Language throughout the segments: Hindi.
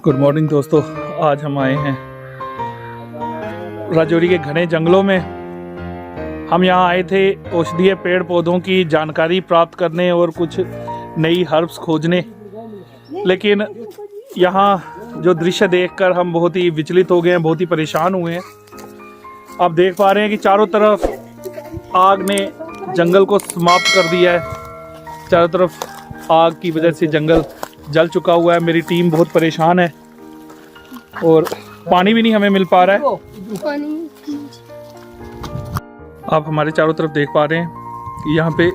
गुड मॉर्निंग दोस्तों। आज हम आए हैं राजौरी के घने जंगलों में। हम यहाँ आए थे औषधीय पेड़ पौधों की जानकारी प्राप्त करने और कुछ नई हर्ब्स खोजने, लेकिन यहाँ जो दृश्य देखकर हम बहुत ही विचलित हो गए हैं, बहुत ही परेशान हुए हैं। आप देख पा रहे हैं कि चारों तरफ आग ने जंगल को समाप्त कर दिया है। चारों तरफ आग की वजह से जंगल जल चुका हुआ है। मेरी टीम बहुत परेशान है और पानी भी नहीं हमें मिल पा रहा है। आप हमारे चारों तरफ देख पा रहे हैं कि यहाँ पे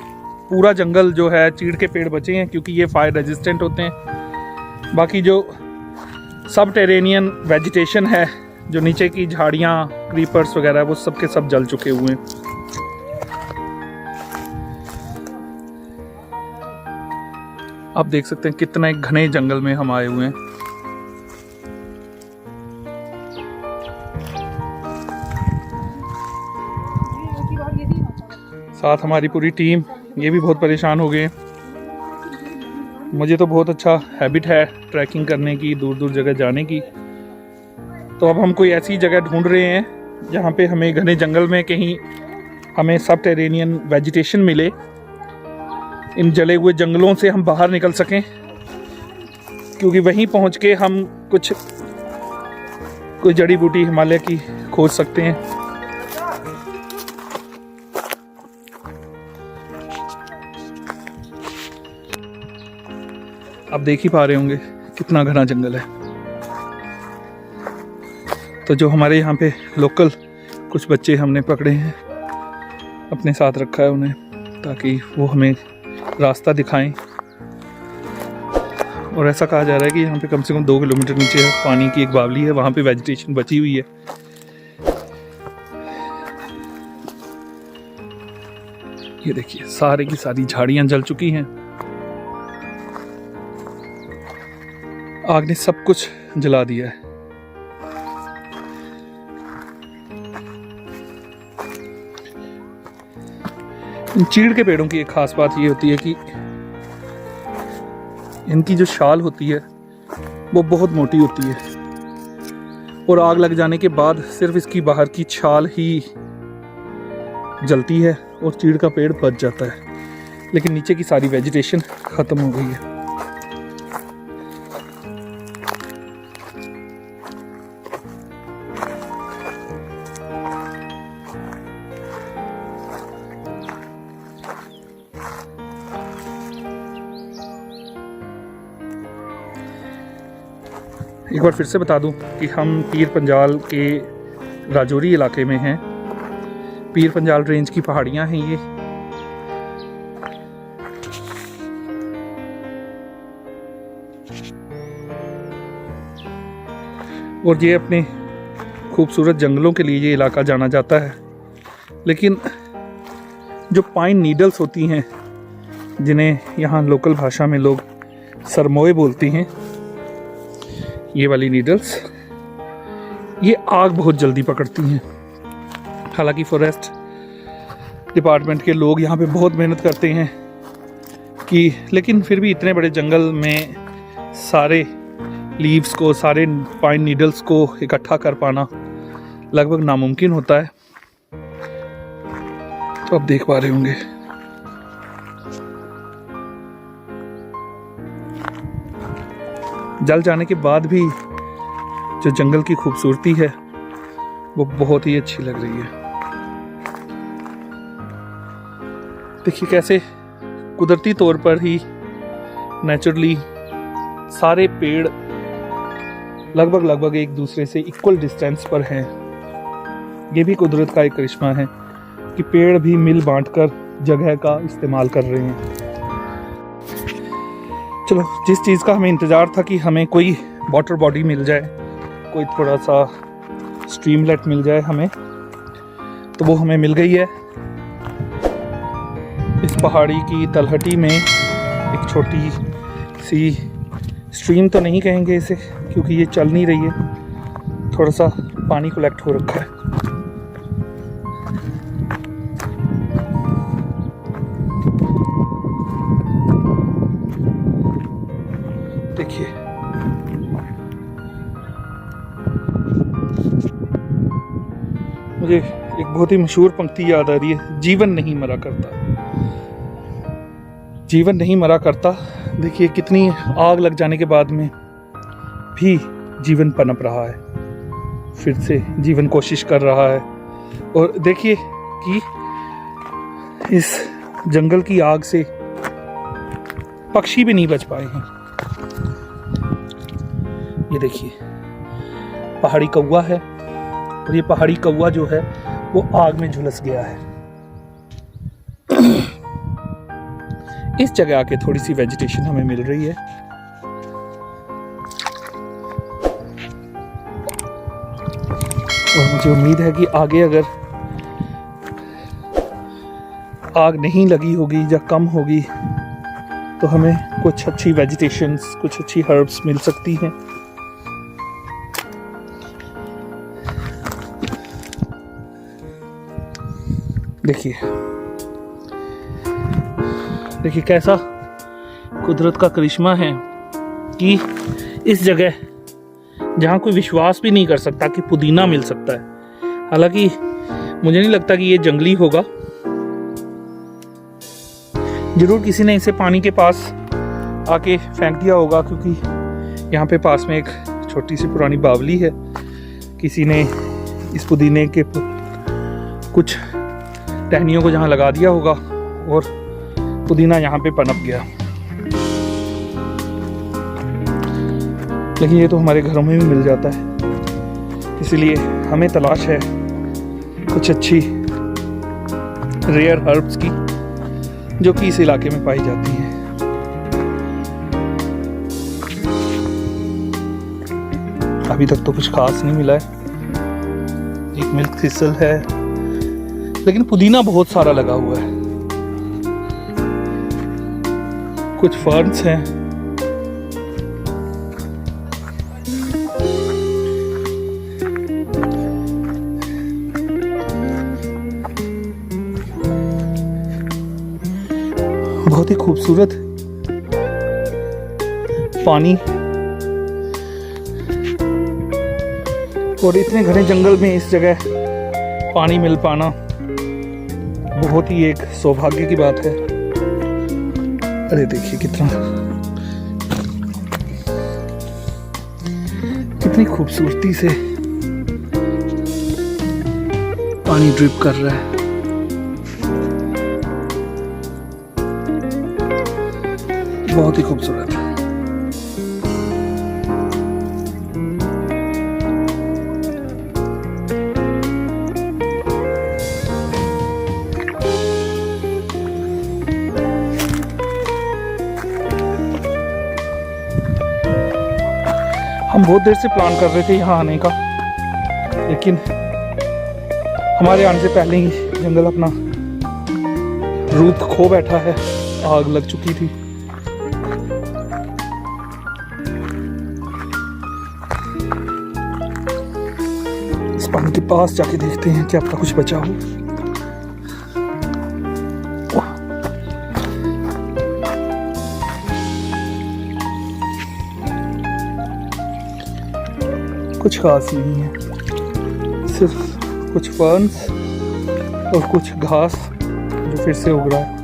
पूरा जंगल जो है चीड़ के पेड़ बचे हैं, क्योंकि ये फायर रेजिस्टेंट होते हैं। बाकी जो सब टेरेनियन वेजिटेशन है, जो नीचे की झाड़ियाँ, क्रीपर्स वगैरह, वो सब के सब जल चुके हुए हैं। आप देख सकते हैं कितना एक घने जंगल में हम आए हुए हैं। साथ हमारी पूरी टीम, ये भी बहुत परेशान हो गए। मुझे तो बहुत अच्छा हैबिट है ट्रैकिंग करने की, दूर दूर जगह जाने की। तो अब हम कोई ऐसी जगह ढूंढ रहे हैं जहाँ पे हमें घने जंगल में कहीं हमें सब टेरेनियन वेजिटेशन मिले। इन जले हुए जंगलों से हम बाहर निकल सकें, क्योंकि वहीं पहुंच के हम कोई जड़ी बूटी हिमालय की खोज सकते हैं। आप देख ही पा रहे होंगे कितना घना जंगल है। तो जो हमारे यहाँ पे लोकल कुछ बच्चे हमने पकड़े हैं, अपने साथ रखा है उन्हें, ताकि वो हमें रास्ता दिखाएं। और ऐसा कहा जा रहा है कि यहाँ पे कम से कम 2 किलोमीटर नीचे पानी की एक बावली है, वहाँ पे वेजिटेशन बची हुई है। ये देखिए सारे की सारी झाड़ियाँ जल चुकी हैं। आग ने सब कुछ जला दिया है। इन चीड़ के पेड़ों की एक खास बात ये होती है कि इनकी जो छाल होती है वो बहुत मोटी होती है, और आग लग जाने के बाद सिर्फ इसकी बाहर की छाल ही जलती है और चीड़ का पेड़ बच जाता है, लेकिन नीचे की सारी वेजिटेशन खत्म हो गई है। एक बार फिर से बता दूं कि हम पीर पंजाल के राजौरी इलाके में हैं। पीर पंजाल रेंज की पहाड़ियां हैं ये। और ये अपने खूबसूरत जंगलों के लिए ये इलाका जाना जाता है। लेकिन जो पाइन नीडल्स होती हैं, जिन्हें यहाँ लोकल भाषा में लोग सरमोए बोलती हैं, ये वाली नीडल्स, ये आग बहुत जल्दी पकड़ती हैं। हालांकि फॉरेस्ट डिपार्टमेंट के लोग यहाँ पे बहुत मेहनत करते हैं लेकिन फिर भी इतने बड़े जंगल में सारे लीव्स को, सारे पाइन नीडल्स को इकट्ठा कर पाना लगभग नामुमकिन होता है। तो आप देख पा रहे होंगे जल जाने के बाद भी जो जंगल की खूबसूरती है वो बहुत ही अच्छी लग रही है। देखिए कैसे कुदरती तौर पर ही नेचुरली सारे पेड़ लगभग एक दूसरे से इक्वल डिस्टेंस पर हैं। ये भी कुदरत का एक करिश्मा है कि पेड़ भी मिल बांटकर जगह का इस्तेमाल कर रहे हैं। चलो, जिस चीज़ का हमें इंतज़ार था कि हमें कोई वाटर बॉडी मिल जाए, कोई थोड़ा सा स्ट्रीमलेट मिल जाए हमें, तो वो हमें मिल गई है। इस पहाड़ी की तलहटी में एक छोटी सी स्ट्रीम तो नहीं कहेंगे इसे, क्योंकि ये चल नहीं रही है, थोड़ा सा पानी कलेक्ट हो रखा है। देखिए मुझे एक बहुत ही मशहूर पंक्ति याद आ रही है, जीवन नहीं मरा करता। जीवन नहीं मरा करता। देखिए कितनी आग लग जाने के बाद में भी जीवन पनप रहा है, फिर से जीवन कोशिश कर रहा है। और देखिए कि इस जंगल की आग से पक्षी भी नहीं बच पाए हैं। ये देखिए पहाड़ी कौवा है, और ये पहाड़ी कौवा जो है वो आग में झुलस गया है। इस जगह आके थोड़ी सी वेजिटेशन हमें मिल रही है। और मुझे उम्मीद है कि आगे अगर आग नहीं लगी होगी या कम होगी तो हमें कुछ अच्छी वेजिटेशंस, कुछ अच्छी हर्ब्स मिल सकती हैं। देखिए देखिए कैसा कुदरत का करिश्मा है कि इस जगह जहाँ कोई विश्वास भी नहीं कर सकता कि पुदीना मिल सकता है। हालांकि मुझे नहीं लगता कि ये जंगली होगा, जरूर किसी ने इसे पानी के पास आके फेंक दिया होगा, क्योंकि यहाँ पे पास में एक छोटी सी पुरानी बावली है। किसी ने इस पुदीने के कुछ टहनियों को जहाँ लगा दिया होगा और पुदीना यहाँ पे पनप गया। लेकिन ये तो हमारे घरों में भी मिल जाता है, इसीलिए हमें तलाश है कुछ अच्छी रेयर हर्ब्स की जो कि इस इलाके में पाई जाती हैं। अभी तक तो कुछ खास नहीं मिला है। एक मिल्क थिसल है, लेकिन पुदीना बहुत सारा लगा हुआ है। कुछ फर्न्स हैं। बहुत ही खूबसूरत पानी, और इतने घने जंगल में इस जगह पानी मिल पाना बहुत ही एक सौभाग्य की बात है। अरे देखिए कितनी खूबसूरती से पानी ड्रिप कर रहा है। बहुत ही खूबसूरत है। हम बहुत देर से प्लान कर रहे थे यहाँ आने का, लेकिन हमारे आने से पहले ही जंगल अपना रूप खो बैठा है। आग लग चुकी थी। इस पानी के पास जाके देखते हैं कि आपका कुछ बचा हो। कुछ खास नहीं है, सिर्फ कुछ फर्न्स और कुछ घास जो फिर से उग रहा है।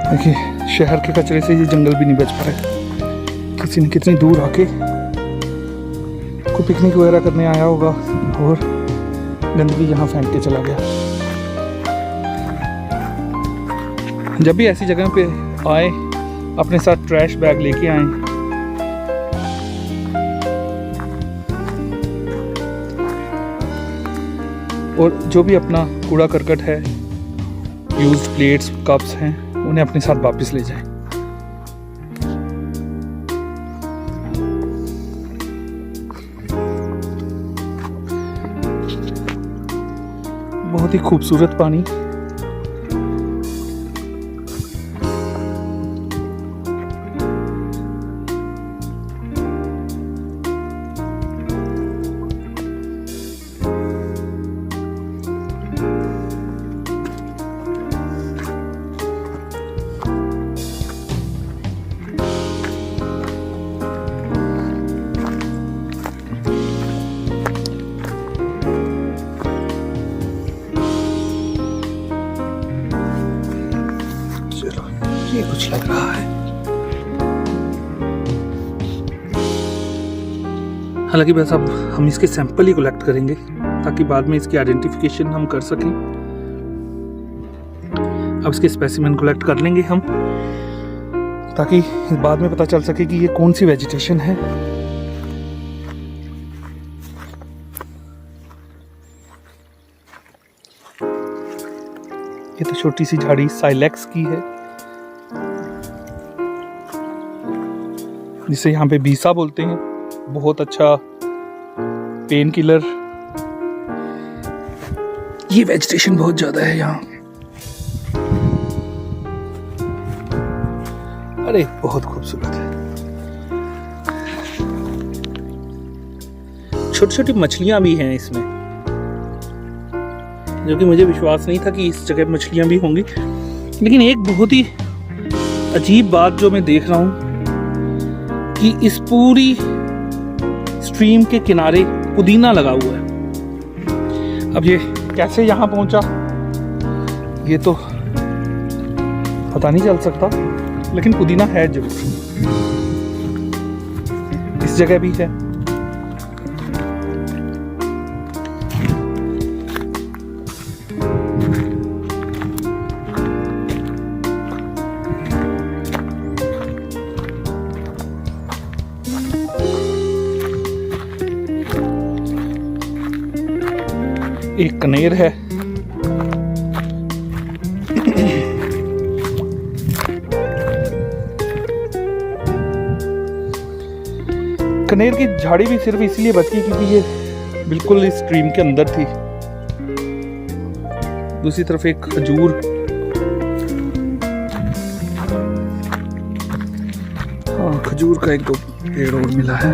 देखिए शहर के कचरे से ये जंगल भी नहीं बच पा रहे। किसी ने कितनी दूर आके कोई पिकनिक वगैरह करने आया होगा और गंदगी यहाँ फेंक के चला गया। जब भी ऐसी जगह पे आए अपने साथ ट्रैश बैग लेके आएं। और जो भी अपना कूड़ा करकट है, यूज्ड प्लेट्स, कप्स हैं, उन्हें अपने साथ वापस ले जाएं। बहुत ही खूबसूरत पानी। ये कुछ लग रहा है। हालांकि बस अब हम इसके सैंपल ही कलेक्ट करेंगे ताकि बाद में इसकी आइडेंटिफिकेशन हम कर सकें। अब इसके स्पेसिमेन कलेक्ट कर लेंगे हम ताकि बाद में पता चल सके कि ये कौन सी वेजिटेशन है। ये तो छोटी सी झाड़ी साइलेक्स की है जिसे यहाँ पे बीसा बोलते हैं। बहुत अच्छा पेन किलर। ये वेजिटेशन बहुत ज्यादा है यहाँ। अरे बहुत खूबसूरत है। छोटी छोटी मछलियां भी हैं इसमें, जो कि मुझे विश्वास नहीं था कि इस जगह मछलियां भी होंगी। लेकिन एक बहुत ही अजीब बात जो मैं देख रहा हूं कि इस पूरी स्ट्रीम के किनारे पुदीना लगा हुआ है। अब ये कैसे यहाँ पहुंचा ये तो पता नहीं चल सकता, लेकिन पुदीना है जरूर। इस जगह भी है। एक कनेर है। कनेर की झाड़ी भी सिर्फ इसलिए बची क्योंकि ये बिल्कुल इस स्ट्रीम के अंदर थी। दूसरी तरफ एक खजूर। हाँ, खजूर का एक दो पेड़ और मिला है।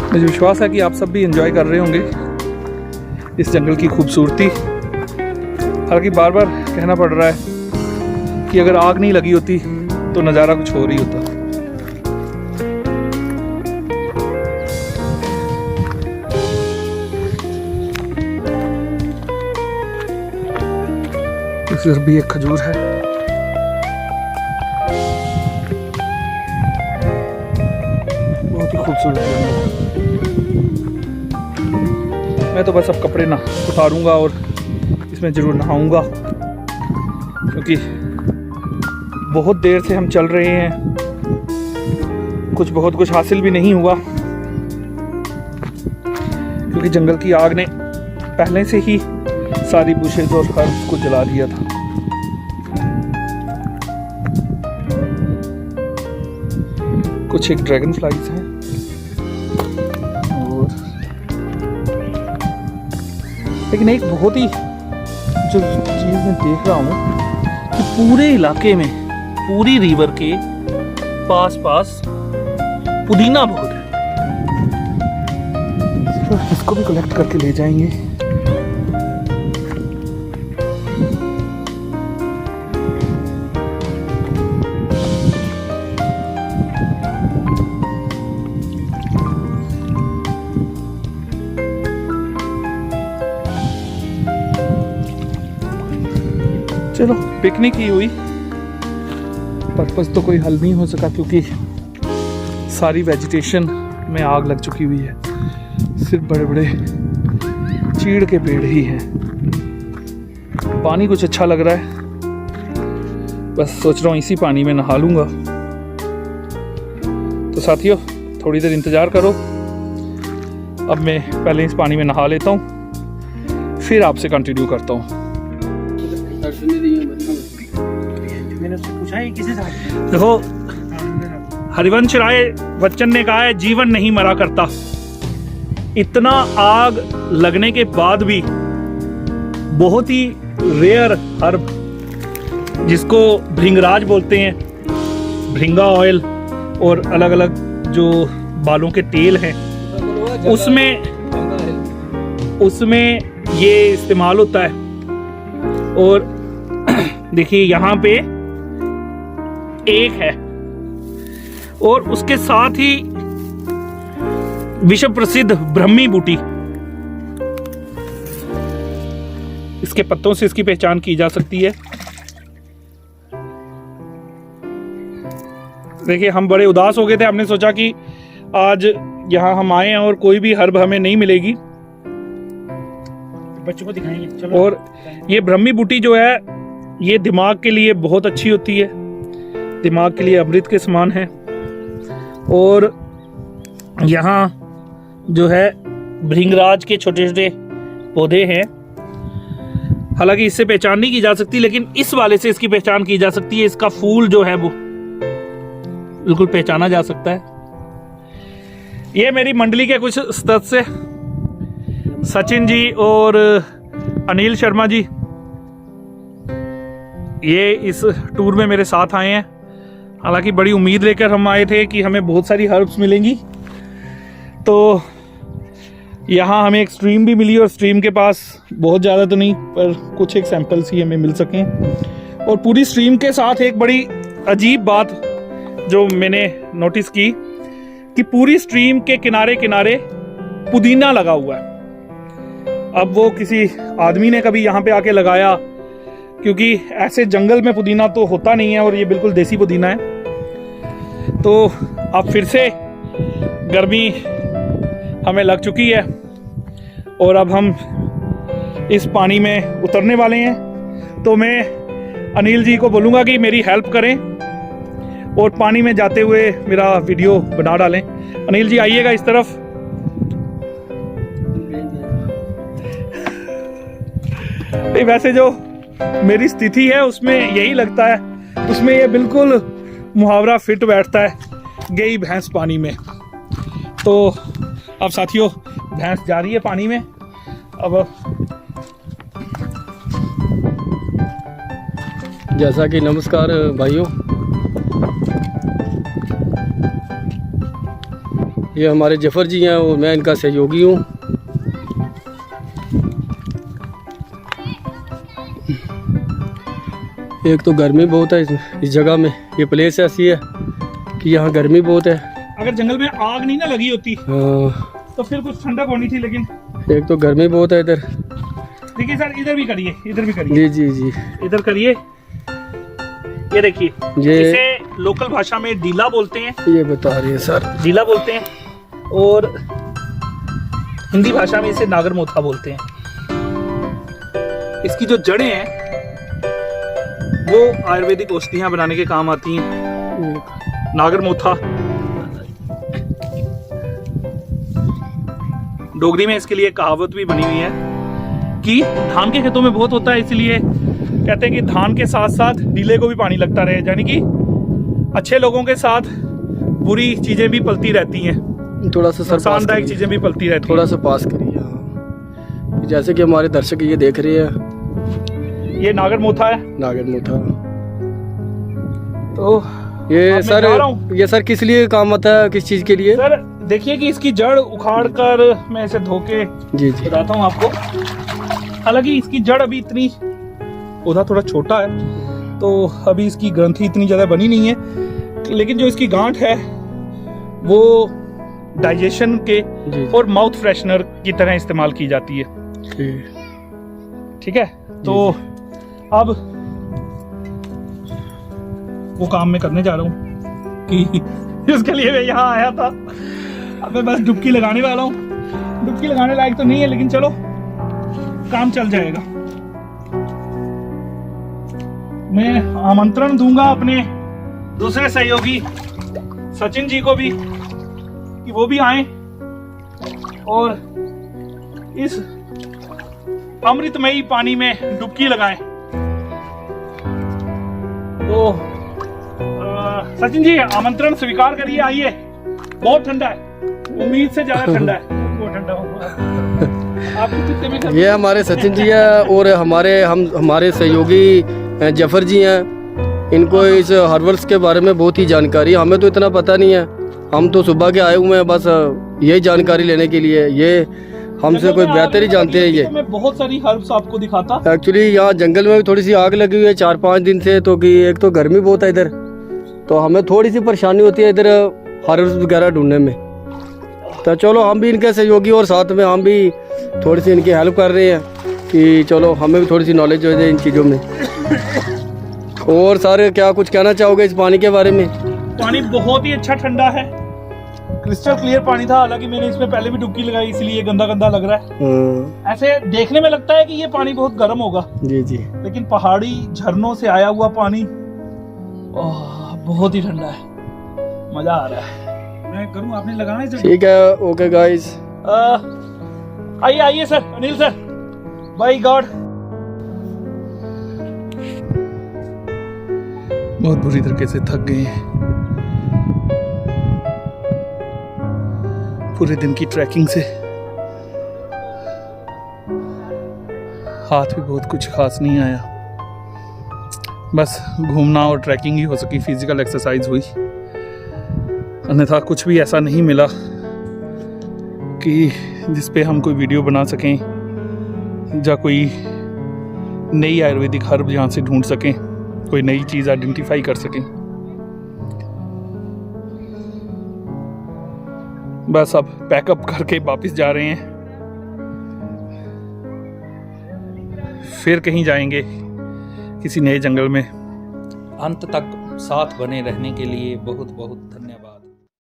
मुझे विश्वास है कि आप सब भी एंजॉय कर रहे होंगे इस जंगल की खूबसूरती। हालांकि बार बार कहना पड़ रहा है कि अगर आग नहीं लगी होती तो नज़ारा कुछ और ही होता। इस तरफ भी एक खजूर है। बहुत ही खूबसूरत है। मैं तो बस अब कपड़े ना उतारूंगा और इसमें ज़रूर नहाऊंगा, क्योंकि बहुत देर से हम चल रहे हैं। बहुत कुछ हासिल भी नहीं हुआ, क्योंकि जंगल की आग ने पहले से ही सारी बुशेस और हर्ब्स को जला दिया था। कुछ एक ड्रैगन फ्लाइज हैं और लेकिन एक बहुत ही जो चीज़ मैं देख रहा हूँ कि पूरे इलाके में, पूरी रिवर के पास पास पुदीना बहुत है। तो इसको भी कलेक्ट करके ले जाएंगे। चलो, पिकनिक ही हुई, पर्पस तो कोई हल नहीं हो सका क्योंकि सारी वेजिटेशन में आग लग चुकी हुई है। सिर्फ बड़े बड़े चीड़ के पेड़ ही हैं। पानी कुछ अच्छा लग रहा है, बस सोच रहा हूँ इसी पानी में नहा लूँगा। तो साथियों, थोड़ी देर इंतज़ार करो। अब मैं पहले इस पानी में नहा लेता हूँ, फिर आपसे कंटिन्यू करता हूँ। देखो, हरिवंश राय बच्चन ने कहा है, जीवन नहीं मरा करता। इतना आग लगने के बाद भी बहुत ही रेयर हर्ब, जिसको भृंगराज बोलते हैं, भृंगा ऑयल और अलग अलग जो बालों के तेल हैं, उसमें ये इस्तेमाल होता है। और देखिए यहाँ पे एक है, और उसके साथ ही विश्व प्रसिद्ध ब्रह्मी बूटी। इस इसके पत्तों से इसकी पहचान की जा सकती है। देखिए हम बड़े उदास हो गए थे, हमने सोचा कि आज यहाँ हम आए हैं और कोई भी हर्ब हमें नहीं मिलेगी। बच्चों को दिखाएंगे चलो। और ये ब्रह्मी बूटी जो है ये दिमाग के लिए बहुत अच्छी होती है, दिमाग के लिए अमृत के समान है। और यहाँ जो है भृंगराज के छोटे छोटे पौधे हैं, हालांकि इससे पहचान नहीं की जा सकती, लेकिन इस वाले से इसकी पहचान की जा सकती है। इसका फूल जो है वो बिल्कुल पहचाना जा सकता है। ये मेरी मंडली के कुछ सदस्य सचिन जी और अनिल शर्मा जी, ये इस टूर में मेरे साथ आए हैं। हालांकि बड़ी उम्मीद लेकर हम आए थे कि हमें बहुत सारी हर्ब्स मिलेंगी, तो यहाँ हमें एक स्ट्रीम भी मिली और स्ट्रीम के पास बहुत ज़्यादा तो नहीं पर कुछ एक सैंपल्स ही हमें मिल सकें। और पूरी स्ट्रीम के साथ एक बड़ी अजीब बात जो मैंने नोटिस की कि पूरी स्ट्रीम के किनारे किनारे पुदीना लगा हुआ है। अब वो किसी आदमी ने कभी यहाँ पे आके लगाया, क्योंकि ऐसे जंगल में पुदीना तो होता नहीं है और ये बिल्कुल देसी पुदीना है। तो अब फिर से गर्मी हमें लग चुकी है और अब हम इस पानी में उतरने वाले हैं। तो मैं अनिल जी को बोलूँगा कि मेरी हेल्प करें और पानी में जाते हुए मेरा वीडियो बना डालें। अनिल जी आइएगा इस तरफ। वैसे जो मेरी स्थिति है उसमें यही लगता है, उसमें ये बिल्कुल मुहावरा फिट बैठता है, गई भैंस पानी में। तो अब साथियों भैंस जा रही है पानी में। अब जैसा कि नमस्कार भाइयों, ये हमारे जफर जी हैं और मैं इनका सहयोगी हूँ। एक तो गर्मी बहुत है इस जगह में, ये प्लेस ऐसी है कि यहाँ गर्मी बहुत है। अगर जंगल में आग नहीं ना लगी होती तो फिर कुछ ठंडक होनी थी, लेकिन एक तो गर्मी बहुत है इधर। देखिए सर इधर भी करिए, इधर भी करिए। जी जी जी इधर करिए। ये देखिए, ये इसे लोकल भाषा में डीला बोलते हैं। ये बता रही है सर, डीला बोलते हैं, और हिंदी भाषा में इसे नागरमोथा बोलते हैं। इसकी जो जड़ें हैं वो आयुर्वेदिक औषधियां बनाने के काम आती हैं। नागरमोथा डोगरी में इसके लिए कहावत भी बनी हुई है कि धान के खेतों में बहुत होता है, इसलिए कहते हैं कि धान के साथ साथ डीले को भी पानी लगता रहे, यानी कि अच्छे लोगों के साथ बुरी चीजें भी पलती रहती हैं, थोड़ा सा नुकसानदायक चीजें भी पलती रहती हैं। थोड़ा सा पास करिए। हाँ, जैसे कि हमारे दर्शक ये देख रहे हैं, ये नागरमोथा है। नागरमोथा तो ये सर किस लिए काम आता है, किस चीज के लिए? सर देखिए कि इसकी जड़ उखाड़ कर मैं इसे धो के जी जी बताता हूँ आपको। हालांकि इसकी जड़ अभी इतनी, पौधा थोड़ा छोटा है तो अभी इसकी ग्रंथि इतनी ज्यादा बनी नहीं है, लेकिन जो इसकी गांठ है वो डाइजेशन के जी और माउथ फ्रेशनर की तरह इस्तेमाल की जाती है। ठीक है, तो अब वो काम मैं करने जा रहा हूँ कि इसके लिए मैं यहाँ आया था। अब मैं बस डुबकी लगाने वाला हूँ। डुबकी लगाने लायक तो नहीं है, लेकिन चलो काम चल जाएगा। मैं आमंत्रण दूंगा अपने दूसरे सहयोगी सचिन जी को भी कि वो भी आए और इस अमृतमयी पानी में डुबकी लगाएं। तो सचिन जी आमंत्रण स्वीकार करिए, आइए। बहुत ठंडा है, उम्मीद से ज्यादा ठंडा है। बहुत ठंडा होगा। आप कितने में ये हमारे सचिन जी हैं और हमारे सहयोगी जफर जी हैं। इनको इस हर्बल्स के बारे में बहुत ही जानकारी, हमें तो इतना पता नहीं है। हम तो सुबह के आए हुए हैं बस यही जानकारी लेने के लिए। ये हमसे कोई बेहतर ही जानते हैं। ये मैं बहुत सारी हर्ब्स आपको दिखाता। एक्चुअली यहाँ जंगल में भी थोड़ी सी आग लगी हुई है 4-5 दिन से, तो कि एक तो गर्मी बहुत है इधर, तो हमें थोड़ी सी परेशानी होती है इधर हर्ब्स वगैरह ढूंढने में। तो चलो हम भी इनके सहयोगी और साथ में हम भी थोड़ी सी इनकी हेल्प कर रहे हैं कि चलो हमें भी थोड़ी सी नॉलेज हो जाए इन चीज़ों में। और सर क्या कुछ कहना चाहोगे इस पानी के बारे में? पानी बहुत ही अच्छा ठंडा है, क्रिस्टल क्लियर पानी था। हालांकि मैंने इसमें पहले भी डुबकी लगाई, इसलिए गंदा गंदा लग रहा है। ऐसे देखने में लगता है कि ये पानी बहुत गर्म होगा, जी जी, लेकिन पहाड़ी झरनों से आया हुआ पानी बहुत ही ठंडा है, मजा आ रहा है। मैं करूँ, आपने लगाना है? ठीक है, ओके गाइस। आइए आइए sir, Anil sir, by god. बहुत बुरी तरीके से थक गए हैं पूरे दिन की ट्रैकिंग से। हाथ भी बहुत कुछ खास नहीं आया, बस घूमना और ट्रैकिंग ही हो सकी, फिजिकल एक्सरसाइज हुई। अन्यथा कुछ भी ऐसा नहीं मिला कि जिस पे हम कोई वीडियो बना सकें या कोई नई आयुर्वेदिक हर्ब यहाँ से ढूंढ सकें, कोई नई चीज़ आइडेंटिफाई कर सकें। बस अब पैकअप करके वापस जा रहे हैं, फिर कहीं जाएंगे किसी नए जंगल में। अंत तक साथ बने रहने के लिए बहुत बहुत धन्यवाद।